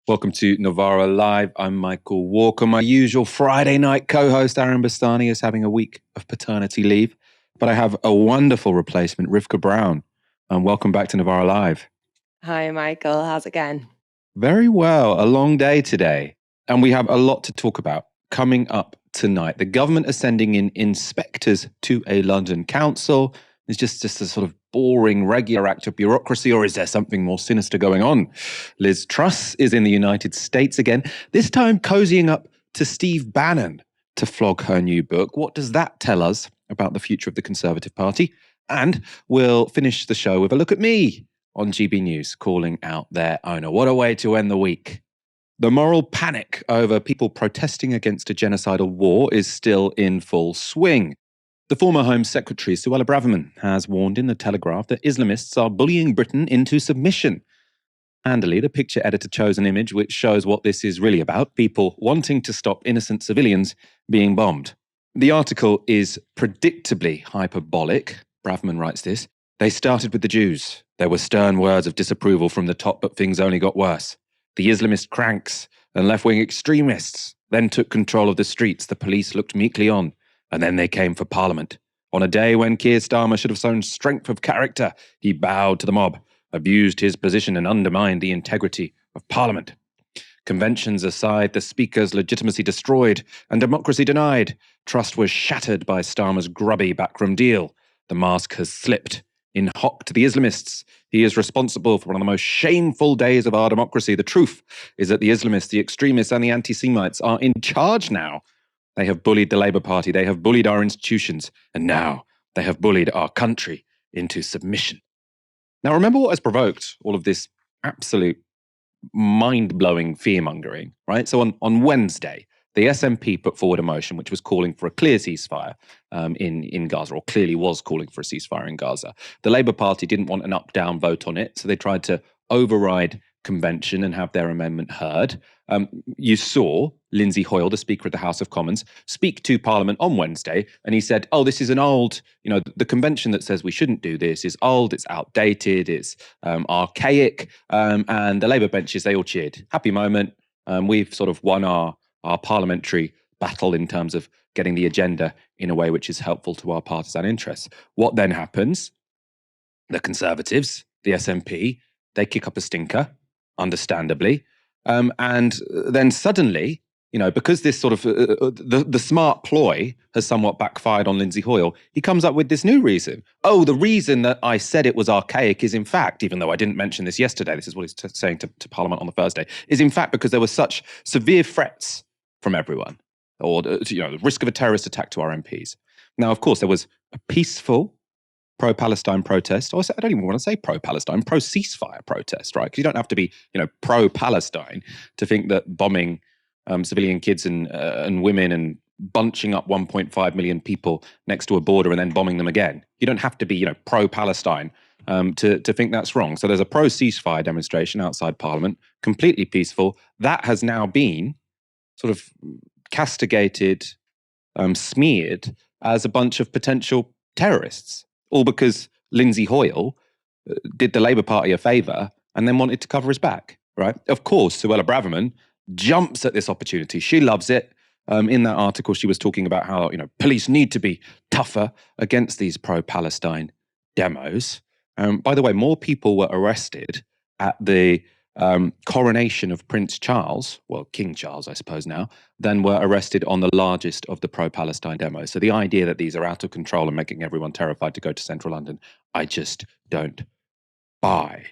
Welcome to Novara Live. I'm Michael Walker. My usual Friday night co-host, Aaron Bastani, is having a week of paternity leave. But I have a wonderful replacement, Rivkah Brown. Welcome back to Novara Live. Hi, Michael. How's it going? Very well. A long day today. And we have a lot to talk about coming up tonight. The government are sending in inspectors to a London council. It's just a sort of boring, regular act of bureaucracy, or is there something more sinister going on? Liz Truss is in the United States again, this time cozying up to Steve Bannon to flog her new book. What does that tell us about the future of the Conservative Party? And we'll finish the show with a look at me on GB News calling out their owner. What a way to end the week. The moral panic over people protesting against a genocidal war is still in full swing. The former Home Secretary, Suella Braverman, has warned in The Telegraph that Islamists are bullying Britain into submission. Handily, the picture editor chose an image which shows what this is really about, people wanting to stop innocent civilians being bombed. The article is predictably hyperbolic. Braverman writes this. They started with the Jews. There were stern words of disapproval from the top, but things only got worse. The Islamist cranks and left-wing extremists then took control of the streets. The police looked meekly on. And then they came for Parliament. On a day when Keir Starmer should have shown strength of character, he bowed to the mob, abused his position and undermined the integrity of Parliament. Conventions aside, the Speaker's legitimacy destroyed and democracy denied. Trust was shattered by Starmer's grubby backroom deal. The mask has slipped. In hock to the Islamists, he is responsible for one of the most shameful days of our democracy. The truth is that the Islamists, the extremists and the anti-Semites are in charge now. They have bullied the Labour Party, they have bullied our institutions, and now they have bullied our country into submission. Now, remember what has provoked all of this absolute mind-blowing fear-mongering, right? So on Wednesday, the SNP put forward a motion which was calling for a clear ceasefire in Gaza, or clearly was calling for a ceasefire in Gaza. The Labour Party didn't want an up-down vote on it, so they tried to override convention and have their amendment heard. You saw Lindsay Hoyle, the Speaker of the House of Commons, speak to Parliament on Wednesday, and he said, oh, this is an old, the convention that says we shouldn't do this is old, it's outdated, it's archaic, and the Labour benches, they all cheered. Happy moment. We've sort of won our parliamentary battle in terms of getting the agenda in a way which is helpful to our partisan interests. What then happens? The Conservatives, the SNP, they kick up a stinker, understandably. And then suddenly, because this sort of, the smart ploy has somewhat backfired on Lindsay Hoyle, he comes up with this new reason. Oh, the reason that I said it was archaic is in fact, even though I didn't mention this yesterday, this is what he's saying to Parliament on the Thursday, is in fact because there were such severe threats from everyone, or the risk of a terrorist attack to our MPs. Now, of course, there was a peaceful pro-Palestine protest, or I don't even want to say pro-Palestine, pro-ceasefire protest, right? Because you don't have to be, pro-Palestine to think that bombing civilian kids and women and bunching up 1.5 million people next to a border and then bombing them again. You don't have to be, pro-Palestine to think that's wrong. So there's a pro-ceasefire demonstration outside Parliament, completely peaceful. That has now been sort of castigated, smeared as a bunch of potential terrorists. All because Lindsay Hoyle did the Labour Party a favour and then wanted to cover his back, right? Of course, Suella Braverman jumps at this opportunity. She loves it. In that article, she was talking about how, police need to be tougher against these pro-Palestine demos. By the way, more people were arrested at the coronation of Prince Charles, well, King Charles, I suppose now, than were arrested on the largest of the pro-Palestine demos. So the idea that these are out of control and making everyone terrified to go to central London, I just don't buy.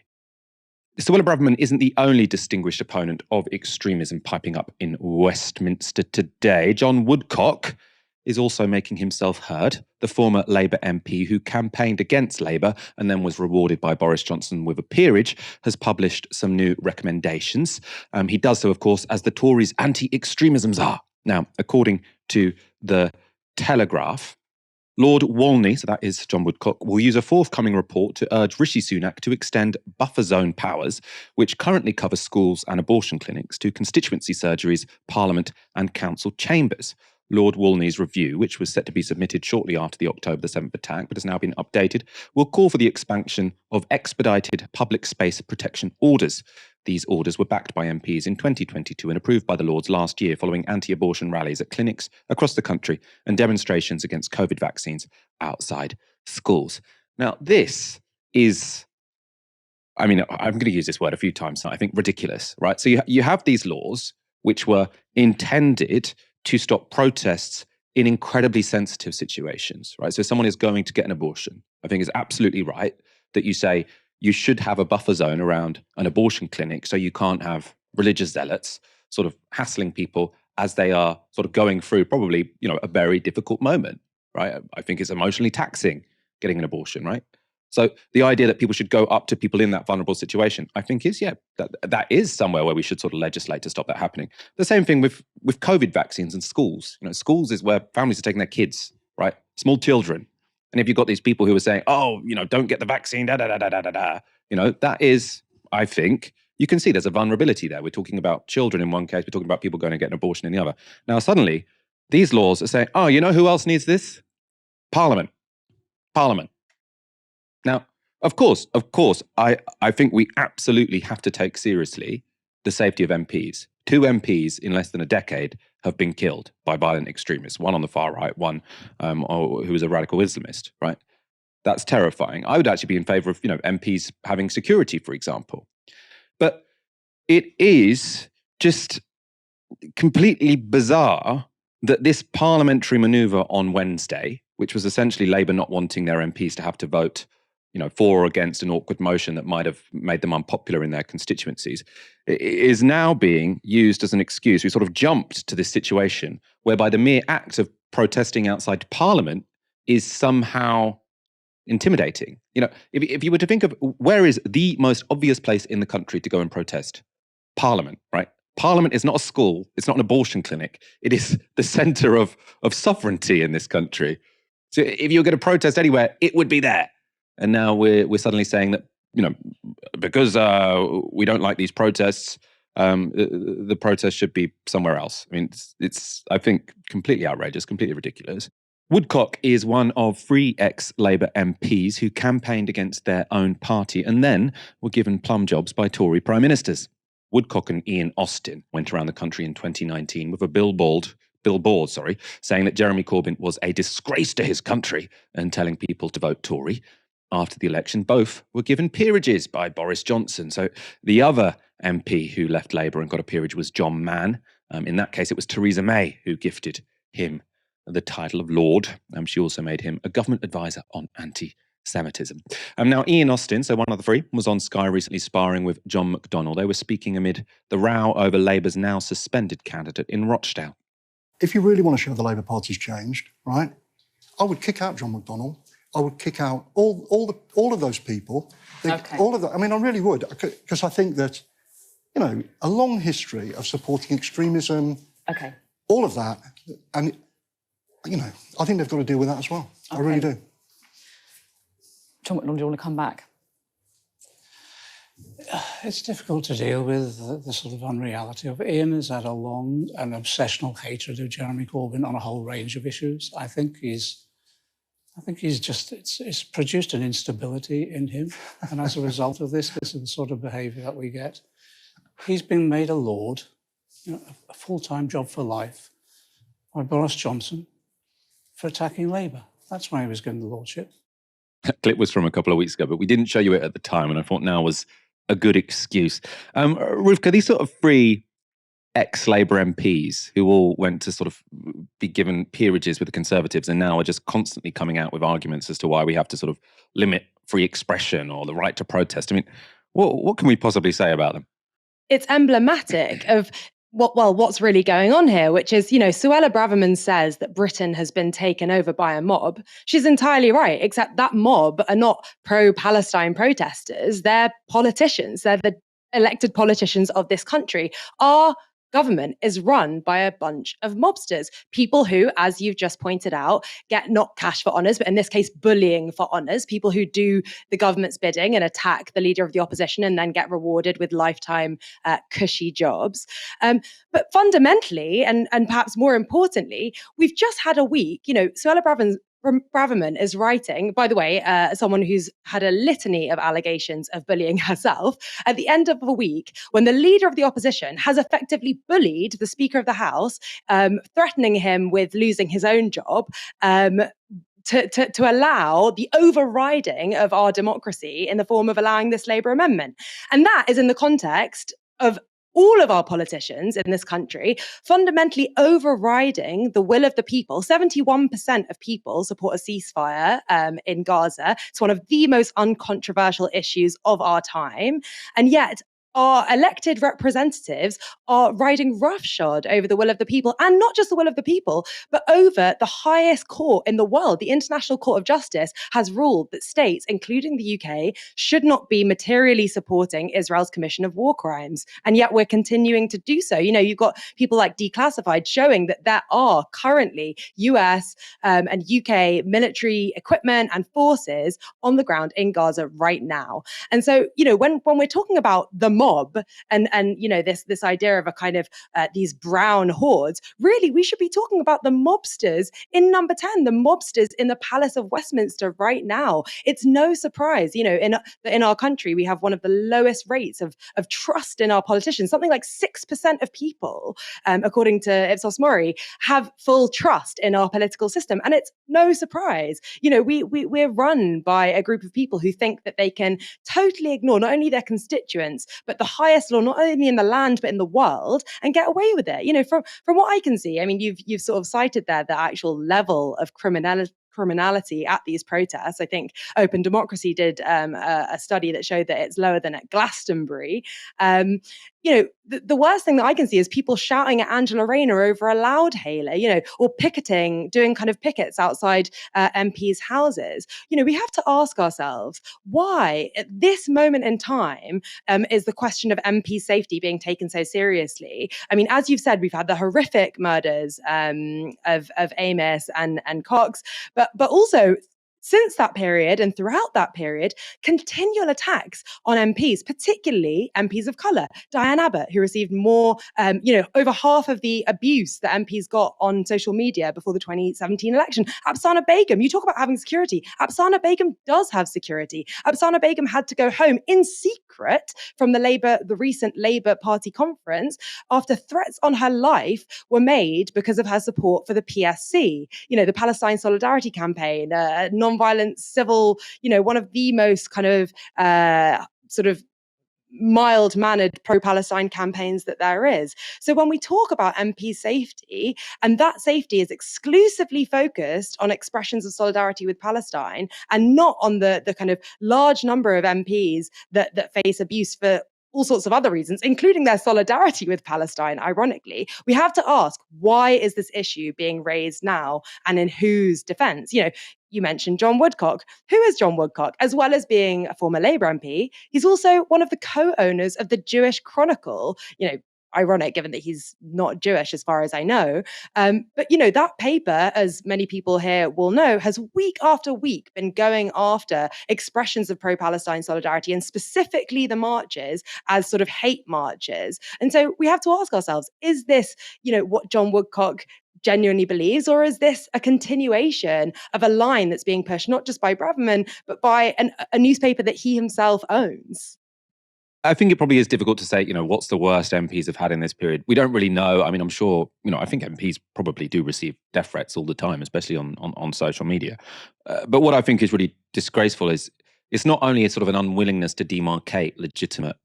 Suella Braverman isn't the only distinguished opponent of extremism piping up in Westminster today. John Woodcock is also making himself heard. The former Labour MP who campaigned against Labour and then was rewarded by Boris Johnson with a peerage has published some new recommendations. He does so, of course, as the Tories' anti-extremisms are. Now, according to The Telegraph, Lord Walney, so that is John Woodcock, will use a forthcoming report to urge Rishi Sunak to extend buffer zone powers, which currently cover schools and abortion clinics, to constituency surgeries, Parliament and council chambers. Lord Wolney's review, which was set to be submitted shortly after the October the 7th attack, but has now been updated, will call for the expansion of expedited public space protection orders. These orders were backed by MPs in 2022 and approved by the Lords last year following anti-abortion rallies at clinics across the country and demonstrations against COVID vaccines outside schools. Now, this is, I mean, I'm going to use this word a few times now, I think ridiculous, right? So you have these laws which were intended to stop protests in incredibly sensitive situations, right? So if someone is going to get an abortion, I think it's absolutely right that you say you should have a buffer zone around an abortion clinic so you can't have religious zealots sort of hassling people as they are sort of going through probably, a very difficult moment, right? I think it's emotionally taxing getting an abortion, right? So the idea that people should go up to people in that vulnerable situation, I think is, that is somewhere where we should sort of legislate to stop that happening. The same thing with COVID vaccines and schools. Schools is where families are taking their kids, right? Small children. And if you've got these people who are saying, don't get the vaccine, that is, I think, you can see there's a vulnerability there. We're talking about children in one case, we're talking about people going to get an abortion in the other. Now, suddenly, these laws are saying, who else needs this? Parliament. Now, of course, I think we absolutely have to take seriously the safety of MPs. 2 MPs in less than a decade have been killed by violent extremists, one on the far right, one who was a radical Islamist, right? That's terrifying. I would actually be in favor of, MPs having security, for example. But it is just completely bizarre that this parliamentary manoeuvre on Wednesday, which was essentially Labour not wanting their MPs to have to vote for or against an awkward motion that might have made them unpopular in their constituencies, is now being used as an excuse. We sort of jumped to this situation whereby the mere act of protesting outside Parliament is somehow intimidating. If you were to think of where is the most obvious place in the country to go and protest? Parliament, right? Parliament is not a school. It's not an abortion clinic. It is the centre of sovereignty in this country. So if you were going to protest anywhere, it would be there. And now we're suddenly saying that, because we don't like these protests, the protest should be somewhere else. I mean, it's I think, completely outrageous, completely ridiculous. Woodcock is one of 3 ex-Labour MPs who campaigned against their own party and then were given plum jobs by Tory prime ministers. Woodcock and Ian Austin went around the country in 2019 with a billboard, saying that Jeremy Corbyn was a disgrace to his country and telling people to vote Tory. After the election, both were given peerages by Boris Johnson. So the other MP who left Labour and got a peerage was John Mann. In that case, it was Theresa May who gifted him the title of Lord. She also made him a government advisor on anti-Semitism. Now, Ian Austin, so one of the 3, was on Sky recently sparring with John McDonnell. They were speaking amid the row over Labour's now suspended candidate in Rochdale. If you really want to show the Labour Party's changed, right, I would kick out John McDonnell. I would kick out all of those people. All of that. I mean, I really would, because I think that, a long history of supporting extremism, all of that, and, I think they've got to deal with that as well. I really do. John McDonnell, do you want to come back? It's difficult to deal with the sort of unreality of it. Ian has had a long and obsessional hatred of Jeremy Corbyn on a whole range of issues. I think he's just, it's produced an instability in him. And as a result of this is the sort of behaviour that we get. He's been made a lord, a full-time job for life, by Boris Johnson for attacking Labour. That's why he was given the lordship. That clip was from a couple of weeks ago, but we didn't show you it at the time, and I thought now was a good excuse. Rivkah, these sort of 3 ex-Labour MPs who all went to sort of be given peerages with the Conservatives and now are just constantly coming out with arguments as to why we have to sort of limit free expression or the right to protest. I mean, what can we possibly say about them? It's emblematic of what's really going on here, which is, Suella Braverman says that Britain has been taken over by a mob. She's entirely right, except that mob are not pro-Palestine protesters. They're politicians. They're the elected politicians of this country. Our government is run by a bunch of mobsters, people who, as you've just pointed out, get not cash for honours, but in this case, bullying for honours, people who do the government's bidding and attack the leader of the opposition and then get rewarded with lifetime cushy jobs. But fundamentally, and perhaps more importantly, we've just had a week, Suella Braverman is writing, by the way, someone who's had a litany of allegations of bullying herself, at the end of a week when the leader of the opposition has effectively bullied the Speaker of the House, threatening him with losing his own job. To allow the overriding of our democracy in the form of allowing this Labour amendment. And that is in the context of all of our politicians in this country fundamentally overriding the will of the people. 71% of people support a ceasefire in Gaza. It's one of the most uncontroversial issues of our time. And yet, our elected representatives are riding roughshod over the will of the people, and not just the will of the people, but over the highest court in the world. The International Court of Justice has ruled that states, including the UK, should not be materially supporting Israel's commission of war crimes. And yet we're continuing to do so. You've got people like Declassified showing that there are currently US and UK military equipment and forces on the ground in Gaza right now. And so, when we're talking about the mob and this idea of a kind of these brown hordes, really we should be talking about the mobsters in number 10, the mobsters in the Palace of Westminster right now. It's no surprise, in our country we have one of the lowest rates of trust in our politicians. Something like 6% of people, according to Ipsos Mori, have full trust in our political system, and it's no surprise. We're run by a group of people who think that they can totally ignore not only their constituents but the highest law, not only in the land but in the world, and get away with it. From what I can see, I mean, you've sort of cited there the actual level of criminality at these protests. I think Open Democracy did a study that showed that it's lower than at Glastonbury. The worst thing that I can see is people shouting at Angela Rayner over a loudhailer, or picketing, doing kind of pickets outside MPs' houses. We have to ask ourselves why, at this moment in time, is the question of MP safety being taken so seriously? I mean, as you've said, we've had the horrific murders of Amos and Cox, but also, since that period and throughout that period, continual attacks on MPs, particularly MPs of colour. Diane Abbott, who received more, over half of the abuse that MPs got on social media before the 2017 election. Apsana Begum, you talk about having security. Apsana Begum does have security. Apsana Begum had to go home in secret from the recent Labour Party conference after threats on her life were made because of her support for the PSC, the Palestine Solidarity Campaign, non-violent civil, one of the most kind of sort of mild-mannered pro-Palestine campaigns that there is. So when we talk about MP safety, and that safety is exclusively focused on expressions of solidarity with Palestine and not on the kind of large number of MPs that face abuse for all sorts of other reasons, including their solidarity with Palestine, ironically, we have to ask, why is this issue being raised now and in whose defense? You mentioned John Woodcock. Who is John Woodcock? As well as being a former Labour MP, he's also one of the co-owners of the Jewish Chronicle, ironic given that he's not Jewish as far as I know. But, that paper, as many people here will know, has week after week been going after expressions of pro-Palestine solidarity and specifically the marches as sort of hate marches. And so we have to ask ourselves, is this, what John Woodcock genuinely believes, or is this a continuation of a line that's being pushed not just by Braverman, but by a newspaper that he himself owns? I think it probably is difficult to say, what's the worst MPs have had in this period. We don't really know. I mean, I'm sure, I think MPs probably do receive death threats all the time, especially on social media. But what I think is really disgraceful is it's not only a sort of an unwillingness to demarcate legitimate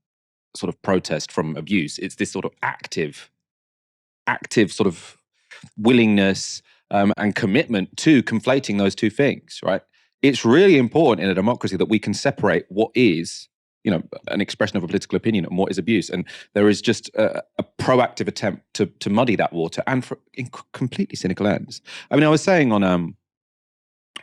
sort of protest from abuse. It's this sort of active sort of willingness and commitment to conflating those two things, right? It's really important in a democracy that we can separate what is, an expression of a political opinion and what is abuse. And there is just a proactive attempt to muddy that water and for completely cynical ends. I mean, I was saying on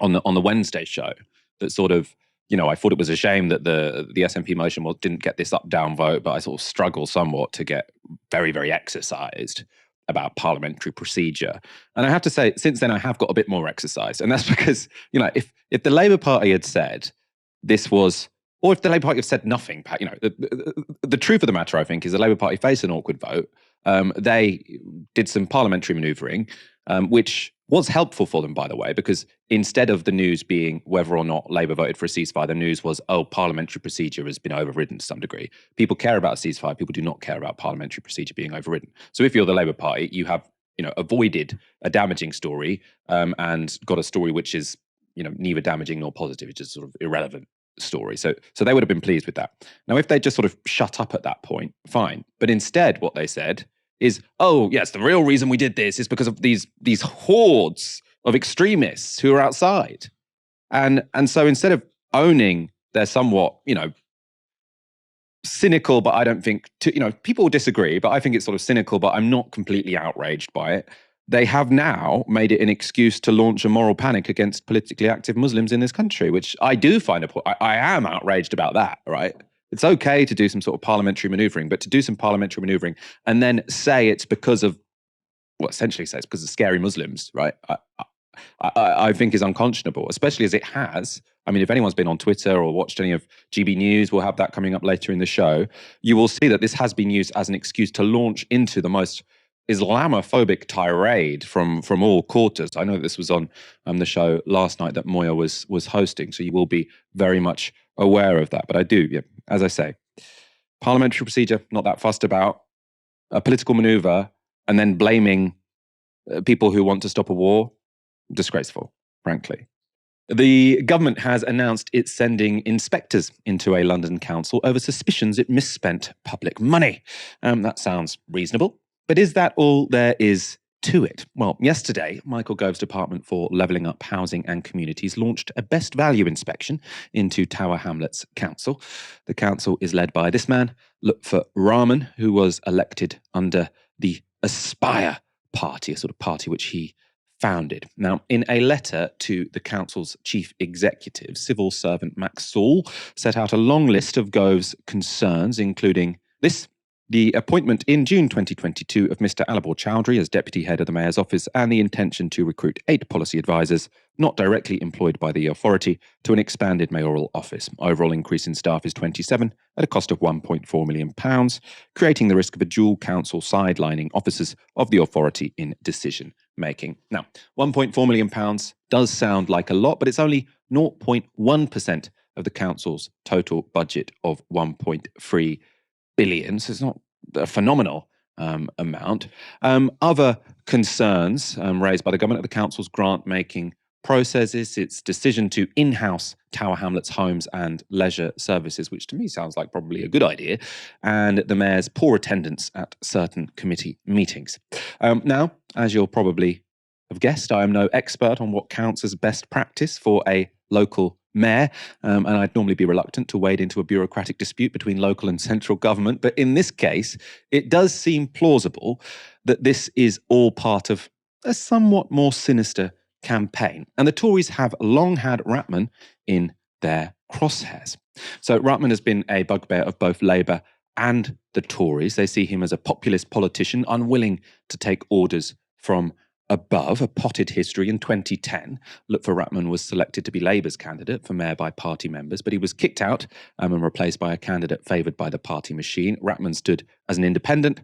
the Wednesday show that sort of I thought it was a shame that the SNP motion didn't get this up-down vote, but I sort of struggle somewhat to get very, very exercised about parliamentary procedure. And I have to say, since then, I have got a bit more exercised. And that's because, if the Labour Party had said this was, or if the Labour Party had said nothing, the truth of the matter, I think, is the Labour Party faced an awkward vote. They did some parliamentary manoeuvring, which was helpful for them, by the way, because instead of the news being whether or not Labour voted for a ceasefire, the news was, parliamentary procedure has been overridden to some degree. People care about a ceasefire. People do not care about parliamentary procedure being overridden. So if you're the Labour Party, you have, avoided a damaging story and got a story which is, neither damaging nor positive. It's just sort of irrelevant story. So they would have been pleased with that. Now, if they just sort of shut up at that point, fine. But instead, what they said is, oh, yes, the real reason we did this is because of these hordes of extremists who are outside. And so instead of owning their somewhat, cynical, but I don't think, people disagree, but I think it's sort of cynical, but I'm not completely outraged by it. They have now made it an excuse to launch a moral panic against politically active Muslims in this country, which I do find I am outraged about that, right? It's okay to do some sort of parliamentary manoeuvring, but to do some parliamentary manoeuvring and then say it's because of, essentially say it's because of scary Muslims, right? I think is unconscionable, especially as it has. I mean, if anyone's been on Twitter or watched any of GB News, we'll have that coming up later in the show, you will see that this has been used as an excuse to launch into the most Islamophobic tirade from all quarters. I know this was on the show last night that Moya was hosting, so you will be very much aware of that. But I do, as I say, parliamentary procedure, not that fussed about. A political manoeuvre and then blaming people who want to stop a war, disgraceful, frankly. The government has announced it's sending inspectors into a London council over suspicions it misspent public money. That sounds reasonable. But is that all there is to it? Well, yesterday, Michael Gove's Department for Levelling Up Housing and Communities launched a best value inspection into Tower Hamlets Council. The council is led by this man, Lutfur Rahman, who was elected under the Aspire party, a sort of party which he founded. Now, in a letter to the council's chief executive, civil servant Max Saul set out a long list of Gove's concerns, including this: the appointment in June 2022 of Mr. Alibor Chowdhury as deputy head of the mayor's office and the intention to recruit 8 policy advisors not directly employed by the authority to an expanded mayoral office. Overall increase in staff is 27 at a cost of £1.4 million, creating the risk of a dual council sidelining officers of the authority in decision making. Now, £1.4 million does sound like a lot, but it's only 0.1% of the council's total budget of 1.3 billion, so it's not a phenomenal amount. Other concerns raised by the government are the council's grant-making processes, its decision to in-house Tower Hamlets homes and leisure services, which to me sounds like probably a good idea, and the mayor's poor attendance at certain committee meetings. Now, as you'll probably have guessed, I am no expert on what counts as best practice for a local mayor, and I'd normally be reluctant to wade into a bureaucratic dispute between local and central government. But in this case, it does seem plausible that this is all part of a somewhat more sinister campaign. And the Tories have long had Rahman in their crosshairs. So Rahman has been a bugbear of both Labour and the Tories. They see him as a populist politician, unwilling to take orders from above. A potted history. In 2010, Lutfur Rahman was selected to be Labour's candidate for mayor by party members, but he was kicked out and replaced by a candidate favoured by the party machine. Rahman stood as an independent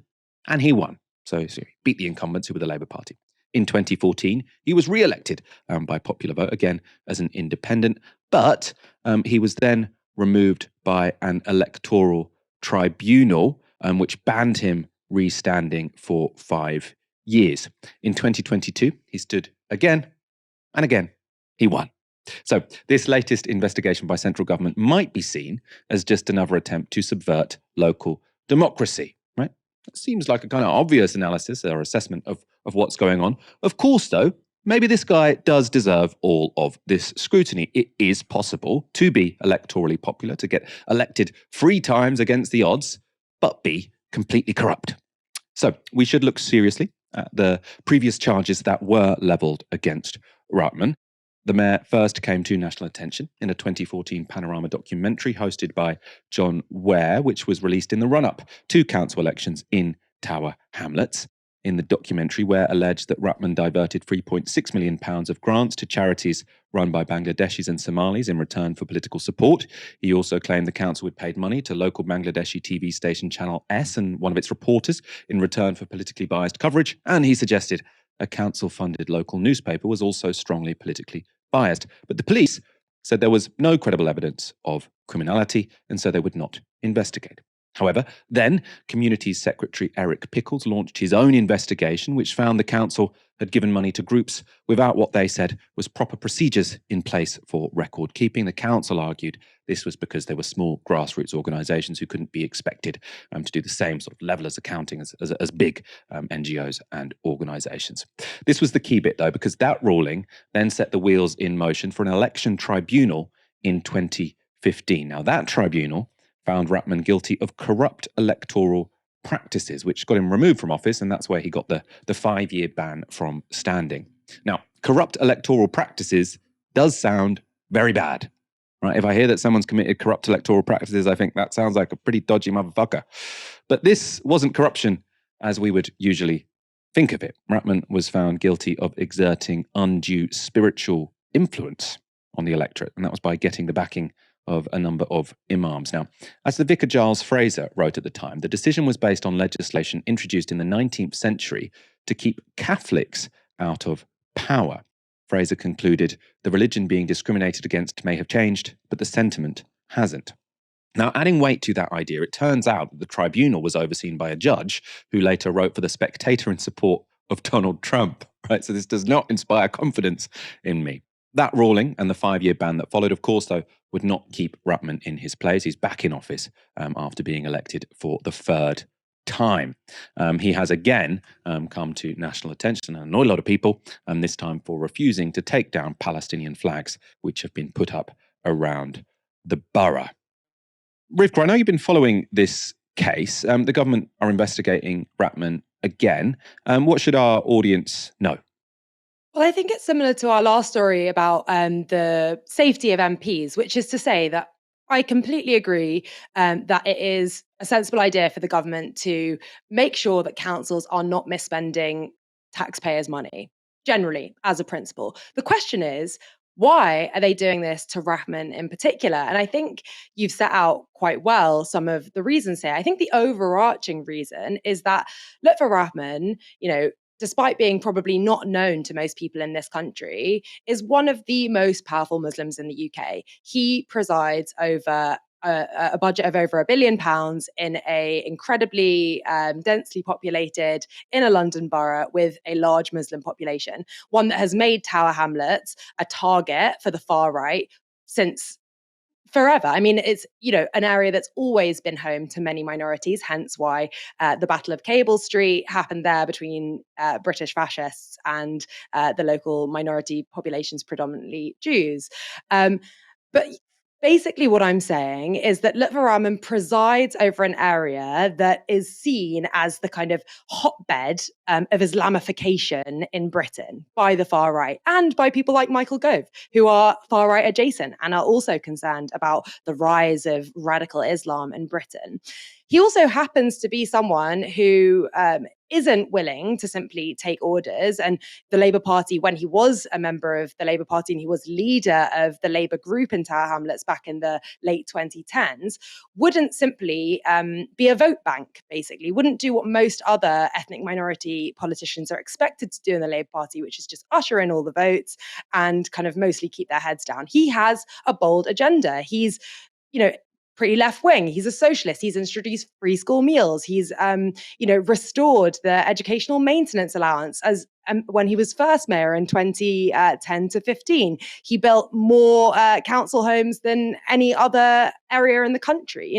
and he won. So he beat the incumbents who were the Labour Party. In 2014, he was re-elected by popular vote, again as an independent, but he was then removed by an electoral tribunal, which banned him re-standing for 5 years. In 2022, he stood again, and again, he won. So this latest investigation by central government might be seen as just another attempt to subvert local democracy, right? It seems like a kind of obvious analysis or assessment of what's going on. Of course, though, maybe this guy does deserve all of this scrutiny. It is possible to be electorally popular, to get elected 3 times against the odds, but be completely corrupt. So we should look seriously at the previous charges that were levelled against Rahman. the mayor first came to national attention in a 2014 Panorama documentary hosted by John Ware, which was released in the run-up to council elections in Tower Hamlets. In the documentary, Ware alleged that Rahman diverted £3.6 million of grants to charities run by Bangladeshis and Somalis in return for political support. He also claimed the council had paid money to local Bangladeshi TV station Channel S and one of its reporters in return for politically biased coverage, and he suggested a council-funded local newspaper was also strongly politically biased. But the police said there was no credible evidence of criminality, and so they would not investigate. However, then Communities Secretary Eric Pickles launched his own investigation, which found the council had given money to groups without what they said was proper procedures in place for record keeping. The council argued this was because they were small grassroots organisations who couldn't be expected to do the same sort of level as accounting as big NGOs and organisations. This was the key bit, though, because that ruling then set the wheels in motion for an election tribunal in 2015. Now, that tribunal found Rahman guilty of corrupt electoral practices, which got him removed from office, and that's where he got the 5-year ban from standing. Now, corrupt electoral practices does sound very bad, right? If I hear that someone's committed corrupt electoral practices, I think that sounds like a pretty dodgy motherfucker. But this wasn't corruption as we would usually think of it. Rahman was found guilty of exerting undue spiritual influence on the electorate, and that was by getting the backing of a number of imams. Now, as the Vicar Giles Fraser wrote at the time, the decision was based on legislation introduced in the 19th century to keep Catholics out of power. Fraser concluded, the religion being discriminated against may have changed, but the sentiment hasn't. Now, adding weight to that idea, it turns out that the tribunal was overseen by a judge who later wrote for The Spectator in support of Donald Trump, right? So this does not inspire confidence in me. That ruling and the 5-year ban that followed, of course, though, would not keep Rahman in his place. He's back in office after being elected for the 3rd time. He has again come to national attention and annoyed a lot of people, this time for refusing to take down Palestinian flags, which have been put up around the borough. Rivkah, I know you've been following this case. The government are investigating Rahman again. What should our audience know? Well, I think it's similar to our last story about the safety of MPs, which is to say that I completely agree that it is a sensible idea for the government to make sure that councils are not misspending taxpayers' money, generally, as a principle. The question is, why are they doing this to Rahman in particular? And I think you've set out quite well some of the reasons here. I think the overarching reason is that Lutfur Rahman, despite being probably not known to most people in this country, is one of the most powerful Muslims in the UK. He presides over a budget of over £1 billion in a incredibly densely populated inner London borough with a large Muslim population, one that has made Tower Hamlets a target for the far right since forever. I mean, it's, an area that's always been home to many minorities, hence why the Battle of Cable Street happened there between British fascists and the local minority populations, predominantly Jews. But basically what I'm saying is that Lutfur Rahman presides over an area that is seen as the kind of hotbed of Islamification in Britain by the far right and by people like Michael Gove, who are far right adjacent and are also concerned about the rise of radical Islam in Britain. He also happens to be someone who isn't willing to simply take orders. And the Labour Party, when he was a member of the Labour Party and he was leader of the Labour group in Tower Hamlets back in the late 2010s, wouldn't simply be a vote bank, basically, wouldn't do what most other ethnic minority politicians are expected to do in the Labour Party, which is just usher in all the votes and kind of mostly keep their heads down. He has a bold agenda. He's, pretty left wing. He's a socialist. He's introduced free school meals. He's, restored the educational maintenance allowance as when he was first mayor in 2010 to 15. He built more council homes than any other area in the country.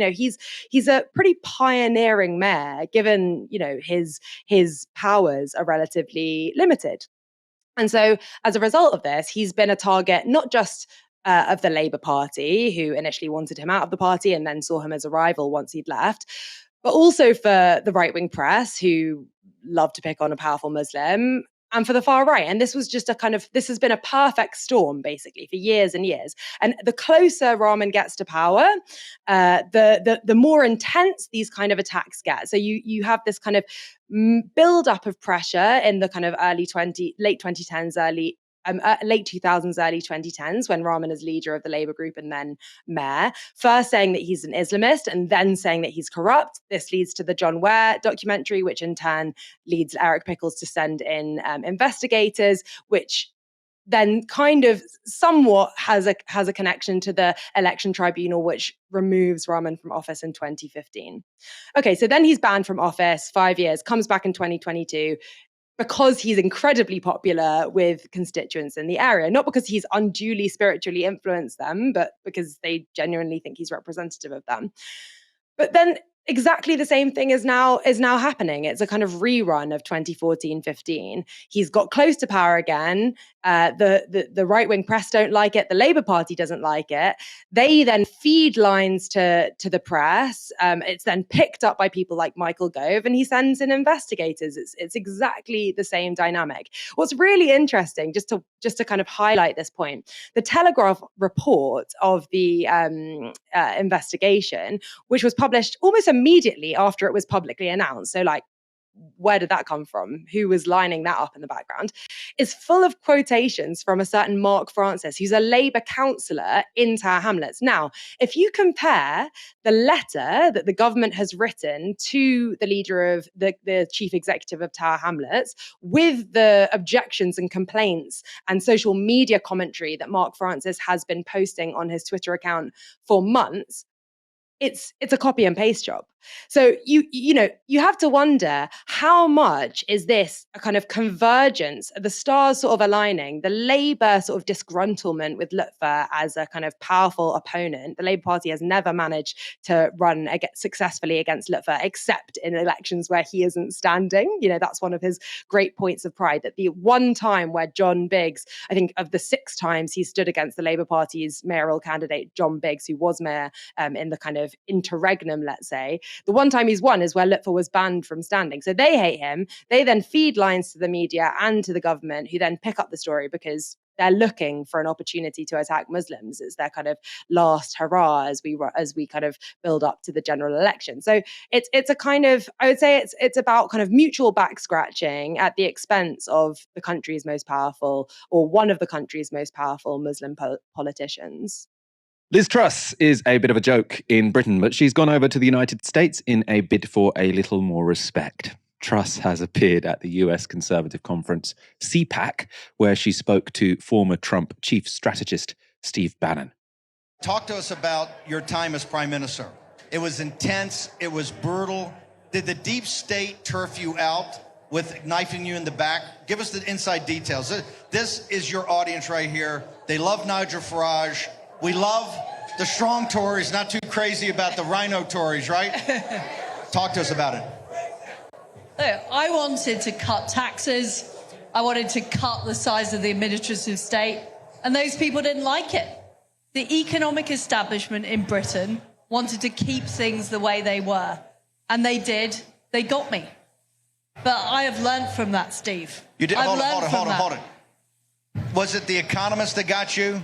He's a pretty pioneering mayor, given his powers are relatively limited. And so, as a result of this, he's been a target not just of the Labour Party, who initially wanted him out of the party and then saw him as a rival once he'd left, but also for the right-wing press, who love to pick on a powerful Muslim, and for the far right. And this was just this has been a perfect storm, basically, for years and years. And the closer Rahman gets to power, the more intense these kind of attacks get. So you have this kind of build up of pressure in the kind of late 2010s, late 2000s, early 2010s, when Rahman is leader of the Labour group and then mayor, first saying that he's an Islamist and then saying that he's corrupt. This leads to the John Ware documentary, which in turn leads Eric Pickles to send in investigators, which then kind of somewhat has a connection to the election tribunal, which removes Rahman from office in 2015. Okay, so then he's banned from office 5 years, comes back in 2022, because he's incredibly popular with constituents in the area, not because he's unduly spiritually influenced them, but because they genuinely think he's representative of them. But then exactly the same thing is now happening. It's a kind of rerun of 2014-15. He's got close to power again. The right-wing press don't like it. The Labour Party doesn't like it. They then feed lines to the press. It's then picked up by people like Michael Gove, and he sends in investigators. It's exactly the same dynamic. What's really interesting, just to kind of highlight this point, the Telegraph report of the investigation, which was published almost immediately after it was publicly announced. So like, where did that come from? Who was lining that up in the background? Is full of quotations from a certain Mark Francis, who's a Labour councillor in Tower Hamlets. Now, if you compare the letter that the government has written to the leader of the chief executive of Tower Hamlets with the objections and complaints and social media commentary that Mark Francis has been posting on his Twitter account for months, it's a copy and paste job. So you have to wonder, how much is this a kind of convergence, the stars sort of aligning, the Labour sort of disgruntlement with Lutfur as a kind of powerful opponent. The Labour Party has never managed to run successfully against Lutfur, except in elections where he isn't standing. That's one of his great points of pride, that the one time where John Biggs, I think of the 6 times he stood against the Labour Party's mayoral candidate, John Biggs, who was mayor in the kind of interregnum, let's say, the one time he's won is where Lutfur was banned from standing. So they hate him. They then feed lines to the media and to the government, who then pick up the story because they're looking for an opportunity to attack Muslims. It's their kind of last hurrah as we kind of build up to the general election. So it's a kind of, I would say it's about kind of mutual back scratching at the expense of the country's most powerful, or one of the country's most powerful Muslim politicians. Liz Truss is a bit of a joke in Britain, but she's gone over to the United States in a bid for a little more respect. Truss has appeared at the US conservative conference CPAC, where she spoke to former Trump chief strategist Steve Bannon. Talk to us about your time as prime minister. It was intense. It was brutal. Did the deep state turf you out with knifing you in the back? Give us the inside details. This is your audience right here. They love Nigel Farage. We love the strong Tories, not too crazy about the rhino Tories, right? Talk to us about it. I wanted to cut taxes. I wanted to cut the size of the administrative state, and those people didn't like it. The economic establishment in Britain wanted to keep things the way they were, and they did. They got me. But I have learned from that, Steve. You did. Hold on. Was it The Economist that got you?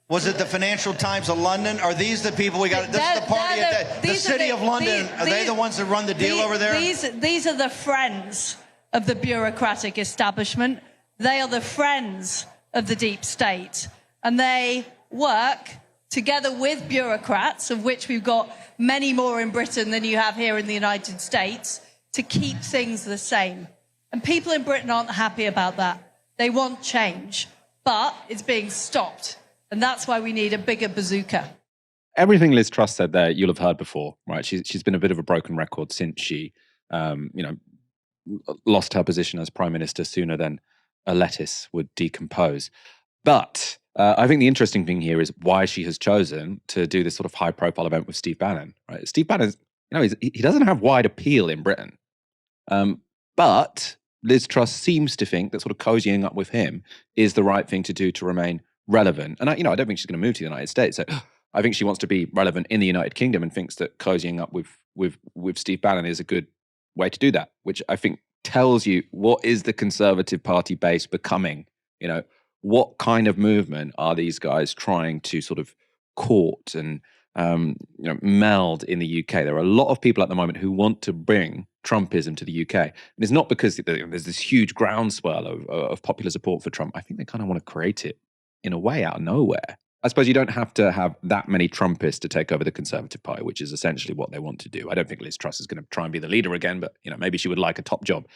Was it the Financial Times of London? Are these the people we got? This is the party at the City of London. Are they the ones that run the deal over there? These are the friends of the bureaucratic establishment. They are the friends of the deep state. And they work together with bureaucrats, of which we've got many more in Britain than you have here in the United States, to keep things the same. And people in Britain aren't happy about that. They want change, but it's being stopped. And that's why we need a bigger bazooka. Everything Liz Truss said there, you'll have heard before, right? She's been a bit of a broken record since she, lost her position as prime minister sooner than a lettuce would decompose. But I think the interesting thing here is why she has chosen to do this sort of high-profile event with Steve Bannon, right? Steve Bannon, he doesn't have wide appeal in Britain, but Liz Truss seems to think that sort of cozying up with him is the right thing to do to remain relevant. And I don't think she's going to move to the United States. So I think she wants to be relevant in the United Kingdom and thinks that cozying up with Steve Bannon is a good way to do that, which I think tells you what is the Conservative Party base becoming. What kind of movement are these guys trying to sort of court and meld in the UK? There are a lot of people at the moment who want to bring Trumpism to the UK. And it's not because there's this huge groundswell of popular support for Trump. I think they kind of want to create it in a way out of nowhere. I suppose you don't have to have that many Trumpists to take over the Conservative Party, which is essentially what they want to do. I don't think Liz Truss is going to try and be the leader again, but maybe she would like a top job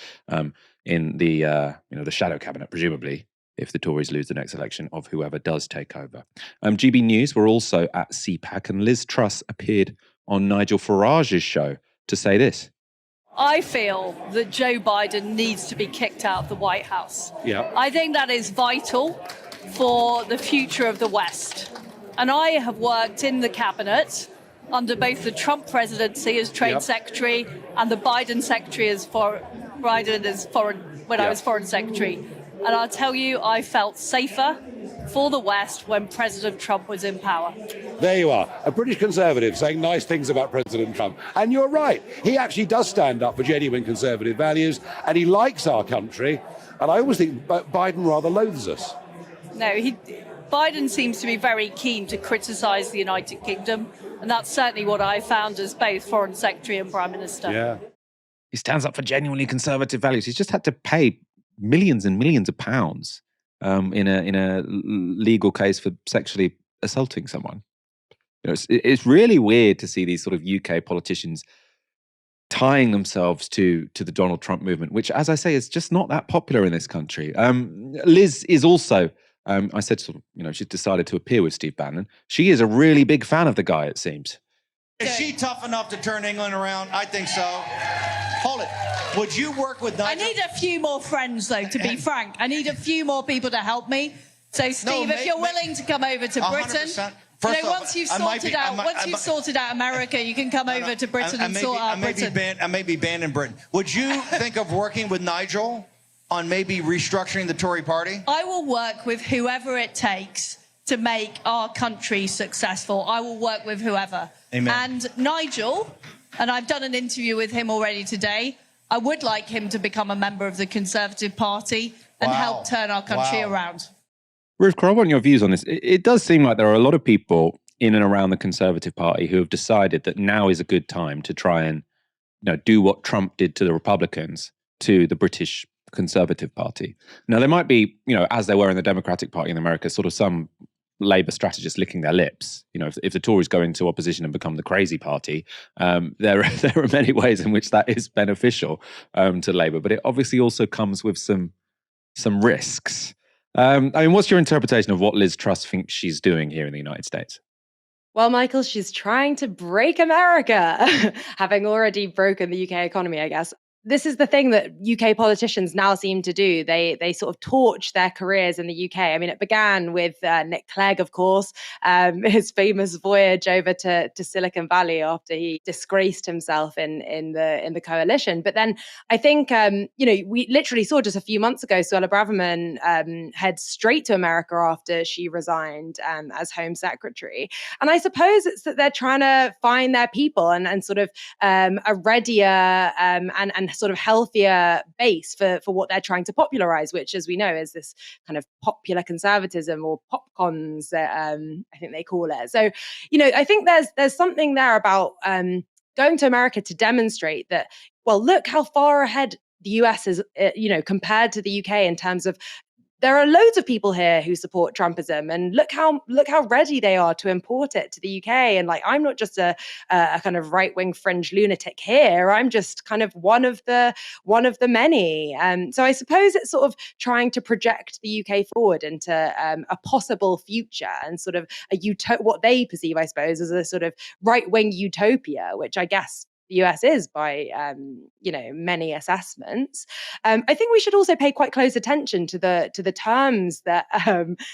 in the shadow cabinet, presumably, if the Tories lose the next election, of whoever does take over. GB News were also at CPAC, and Liz Truss appeared on Nigel Farage's show to say this. I feel that Joe Biden needs to be kicked out of the White House. Yeah. I think that is vital for the future of the West. And I have worked in the cabinet under both the Trump presidency as Trade Secretary and the Biden Secretary as foreign I was Foreign Secretary. And I'll tell you, I felt safer for the West when President Trump was in power. There you are, a British Conservative saying nice things about President Trump. And you're right, he actually does stand up for genuine Conservative values, and he likes our country. And I always think Biden rather loathes us. No, Biden seems to be very keen to criticise the United Kingdom, and that's certainly what I found as both Foreign Secretary and Prime Minister. Yeah. He stands up for genuinely conservative values. He's just had to pay millions and millions of pounds in a legal case for sexually assaulting someone. It's really weird to see these sort of UK politicians tying themselves to the Donald Trump movement, which, as I say, is just not that popular in this country. Liz is also, I said, she's decided to appear with Steve Bannon. She is a really big fan of the guy, it seems. Is she tough enough to turn England around? I think so. Hold it. Would you work with Nigel? I need a few more friends, though, to be frank. I need a few more people to help me. So, Steve, if you're willing to come over to Britain, 100%. once you've sorted out America, you can come over to Britain and sort out Britain. I may be banned in Britain. Would you think of working with Nigel on maybe restructuring the Tory party? I will work with whoever it takes to make our country successful. I will work with whoever. Amen. And Nigel, and I've done an interview with him already today, I would like him to become a member of the Conservative Party and help turn our country around. Rivkah, I want your views on this. It does seem like there are a lot of people in and around the Conservative Party who have decided that now is a good time to try and do what Trump did to the Republicans to the British Conservative Party. Now, there might be, as there were in the Democratic Party in America, sort of some Labour strategists licking their lips. If the Tories go into opposition and become the crazy party, there are many ways in which that is beneficial to Labour, but it obviously also comes with some risks. What's your interpretation of what Liz Truss thinks she's doing here in the United States? Well, Michael, she's trying to break America, having already broken the UK economy, I guess. This is the thing that UK politicians now seem to do. They sort of torch their careers in the UK. I mean, it began with Nick Clegg, of course, his famous voyage over to Silicon Valley after he disgraced himself in the coalition. But then I think, we literally saw just a few months ago, Suella Braverman head straight to America after she resigned as Home Secretary. And I suppose it's that they're trying to find their people and sort of a readier and sort of healthier base for what they're trying to popularize, which, as we know, is this kind of popular conservatism, or popcons, I think they call it. So, I think there's something there about going to America to demonstrate that, well, look how far ahead the US is, compared to the UK in terms of there are loads of people here who support Trumpism, and look how ready they are to import it to the UK. And I'm not just a kind of right-wing fringe lunatic here. I'm just kind of one of the many. So I suppose it's sort of trying to project the UK forward into a possible future and sort of what they perceive, I suppose, as a sort of right-wing utopia, which I guess the US is by, many assessments. I think we should also pay quite close attention to the terms that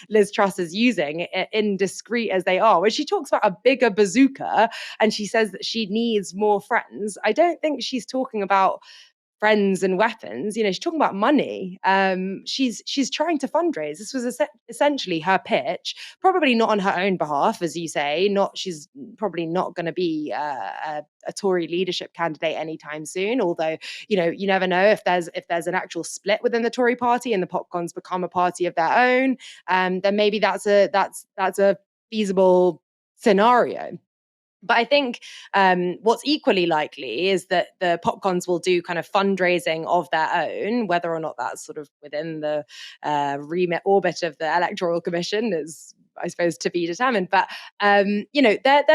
Liz Truss is using, indiscreet as they are. When she talks about a bigger bazooka and she says that she needs more friends, I don't think she's talking about friends and weapons. She's talking about money. She's trying to fundraise. This was essentially her pitch, probably not on her own behalf, as you say. She's probably not going to be a Tory leadership candidate anytime soon. Although, you never know if there's an actual split within the Tory party and the popcorns become a party of their own. Then maybe that's a feasible scenario. But I think what's equally likely is that the popcorns will do kind of fundraising of their own, whether or not that's sort of within the remit orbit of the Electoral Commission is, I suppose, to be determined. But they're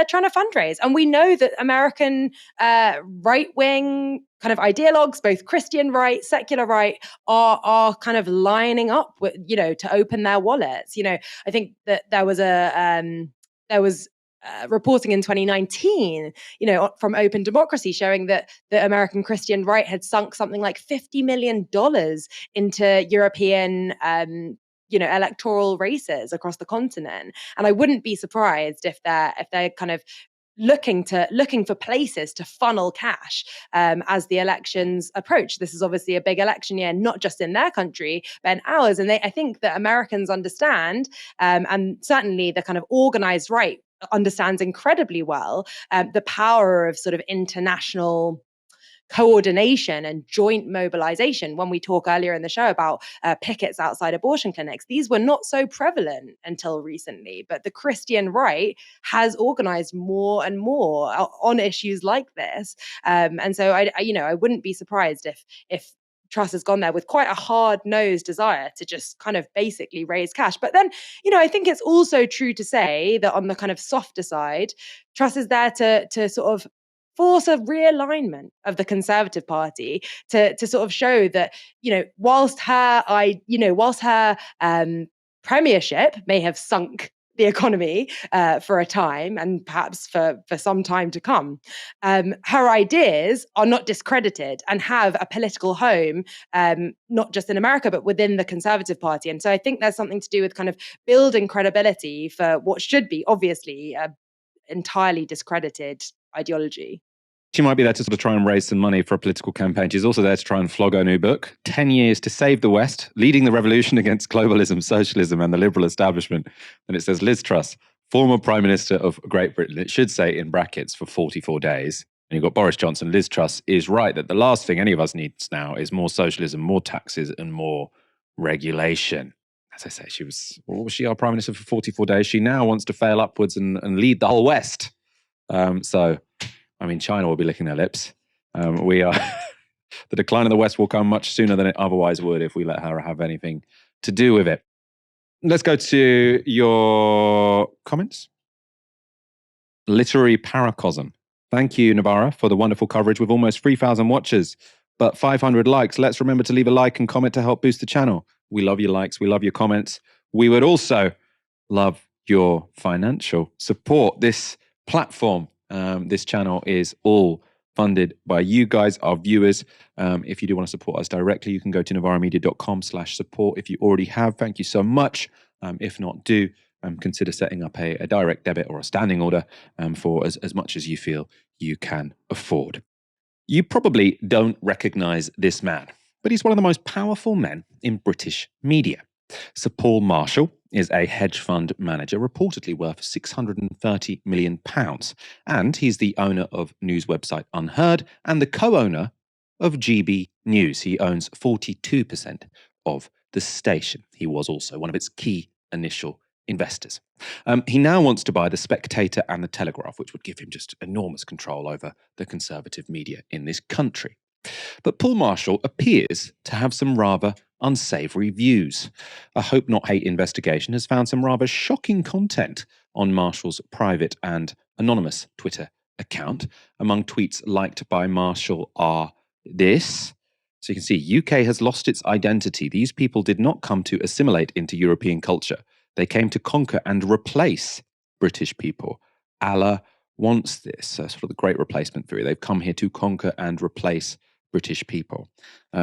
trying to fundraise, and we know that American right-wing kind of ideologues, both Christian right, secular right, are kind of lining up with, to open their wallets. I think that there was reporting in 2019, from Open Democracy, showing that the American Christian right had sunk something like $50 million into European, electoral races across the continent. And I wouldn't be surprised if they're kind of looking for places to funnel cash as the elections approach. This is obviously a big election year, not just in their country, but in ours. And I think that Americans understand, and certainly the kind of organized right understands incredibly well, the power of sort of international coordination and joint mobilization. When we talk earlier in the show about pickets outside abortion clinics, these were not so prevalent until recently, but the Christian right has organized more and more on issues like this. And so I wouldn't be surprised if Truss has gone there with quite a hard-nosed desire to just kind of basically raise cash. But then, I think it's also true to say that on the kind of softer side, Truss is there to sort of force a realignment of the Conservative Party to sort of show that, whilst her premiership may have sunk the economy for a time, and perhaps for some time to come, her ideas are not discredited and have a political home, not just in America, but within the Conservative Party. And so I think there's something to do with kind of building credibility for what should be obviously a entirely discredited ideology. She might be there to sort of try and raise some money for a political campaign. She's also there to try and flog her new book, 10 Years to Save the West, Leading the Revolution Against Globalism, Socialism and the Liberal Establishment. And it says, Liz Truss, former Prime Minister of Great Britain. It should say in brackets for 44 days. And you've got Boris Johnson. Liz Truss is right that the last thing any of us needs now is more socialism, more taxes and more regulation. As I say, what was she, our Prime Minister for 44 days? She now wants to fail upwards and lead the whole West. China will be licking their lips. The decline of the West will come much sooner than it otherwise would if we let her have anything to do with it. Let's go to your comments. Literary Paracosm. Thank you, Novara, for the wonderful coverage with almost 3,000 watchers, but 500 likes. Let's remember to leave a like and comment to help boost the channel. We love your likes. We love your comments. We would also love your financial support. This platform, this channel is all funded by you guys, our viewers. If you do want to support us directly, you can go to novaramedia.com/support. If you already have, thank you so much. If not, do consider setting up a direct debit or a standing order for as much as you feel you can afford. You probably don't recognize this man, but he's one of the most powerful men in British media. Sir Paul Marshall is a hedge fund manager reportedly worth £630 million. And he's the owner of news website Unheard and the co-owner of GB News. He owns 42% of the station. He was also one of its key initial investors. He now wants to buy the Spectator and the Telegraph, which would give him just enormous control over the conservative media in this country. But Paul Marshall appears to have some rather unsavoury views. A Hope Not Hate investigation has found some rather shocking content on Marshall's private and anonymous Twitter account. Among tweets liked by Marshall are this. So you can see UK has lost its identity. These people did not come to assimilate into European culture. They came to conquer and replace British people. Allah wants this, sort of the great replacement theory. They've come here to conquer and replace British people.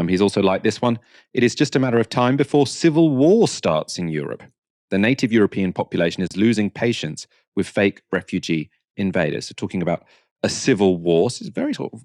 He's also like this one. It is just a matter of time before civil war starts in Europe. The native European population is losing patience with fake refugee invaders. So talking about a civil war, this is very sort of